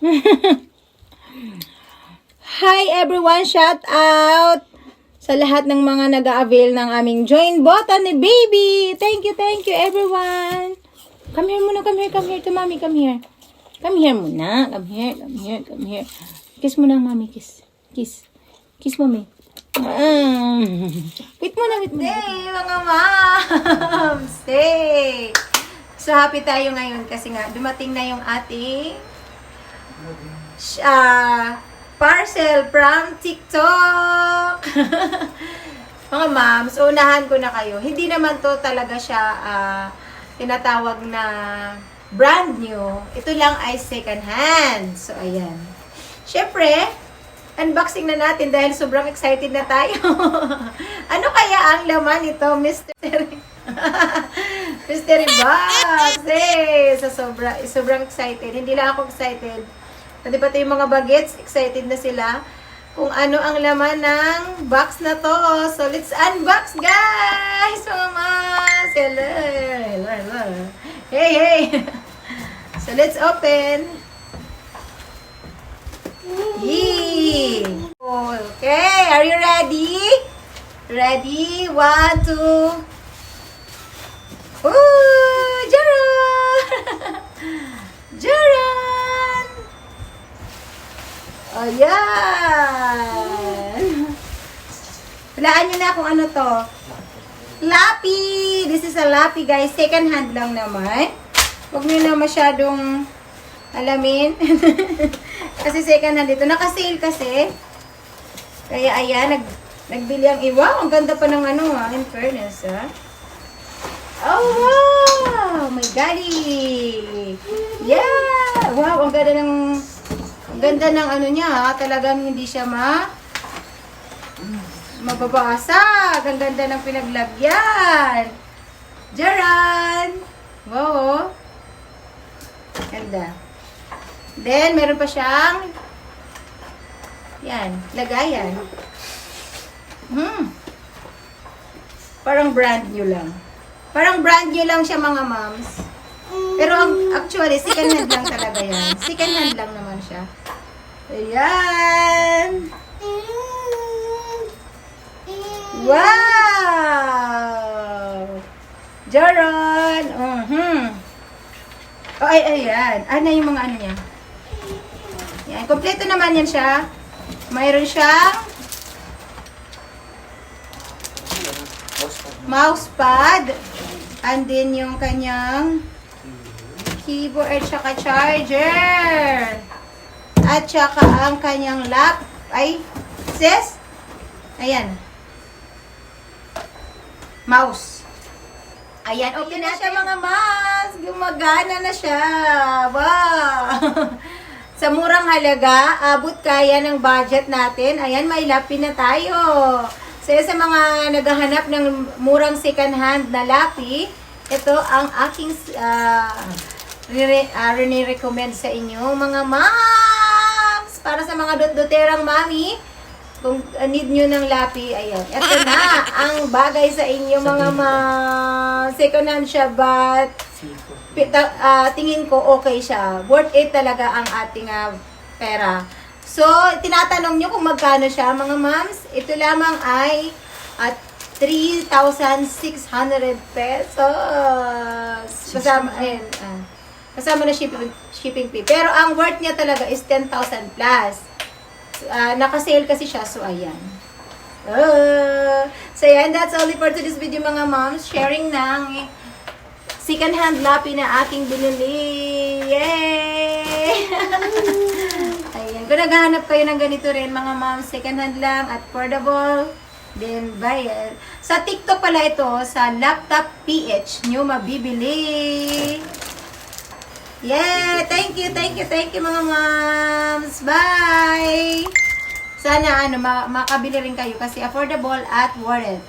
Hi everyone, shout out sa lahat ng mga nag-a-avail ng aming join button ni baby. Thank you everyone. Come here muna, come here to mommy, come here. Come here muna, come here. Kiss mo na mommy, kiss. Kiss mommy. Wait muna. Hey, mga moms! Hey! So, happy tayo ngayon kasi nga, dumating na yung ating parcel from TikTok. Mga moms, unahan ko na kayo. Hindi naman to talaga siya tinatawag na brand new. Ito lang ay second hand. So, ayan. Syempre, unboxing na natin dahil sobrang excited na tayo. Ano kaya ang laman nito, Mystery Box? Sobrang excited. Hindi lang ako excited. Pati pati yung mga bagets, excited na sila kung ano ang laman ng box na to. So, let's unbox, guys! Mga mas! Hello! Hey! So, let's open. Yee! Okay, are you ready? Ready? 1, 2. Ooh! Jaron! Ayan! Hulaan nyo na kung ano to. Lapi! This is a lapi, guys. Second hand lang naman. Huwag nyo na masyadong alamin. Kasi second hand dito. Naka-sale kasi. Kaya ayan, nagbili ang iwa. Ang ganda pa ng ano in fairness, Oh, wow! My golly! Yeah! Wow, ang ganda ng ano niya, Talagang hindi siya mababasag. Ang ganda ng pinaglagyan. Jaran! Wow! Ganda. Then, meron pa siyang lagayan. Parang brand new lang. Parang brand new lang siya, mga moms. Pero actually, second hand lang talaga yan. Second hand lang naman siya. Ayan! Wow! Jaron! Oh, ayan. Ano yung mga ano niya? Yan. Kompleto naman yan siya. Mayroon siyang mousepad. And then yung kanyang keyboard at saka charger. At saka ang kanyang ayan. Mouse. Ayan, okay na siya, mga mas. Gumagana na siya. Wow! Sa murang halaga, abot kaya ng budget natin. Ayan, may lapi na tayo. So, sa mga naghahanap ng murang second hand na lapi, ito ang aking recommend sa inyo, mga moms. Para sa mga doterang mami, kung need nyo ng lapi, ayan. Ito na ang bagay sa inyo, mga second hand siya, but tingin ko okay siya. Worth it talaga ang ating pera. So, tinatanong nyo kung magkano siya, mga moms. Ito lamang ay 3,600 pesos. Kasama na shipping fee. Pero ang worth niya talaga is 10,000 plus. Naka-sale kasi siya, so ayan. So ayan, that's all for today's video, mga moms. Sharing ng second hand lapi na aking binili. Yay! Ayan, kung naghahanap kayo ng ganito rin, mga moms, second hand lang at affordable, then buy it. Sa TikTok pala ito, sa Laptop PH nyo mabibili. Yeah, thank you mga moms. Bye. Sana makabili rin kayo kasi affordable at worth it.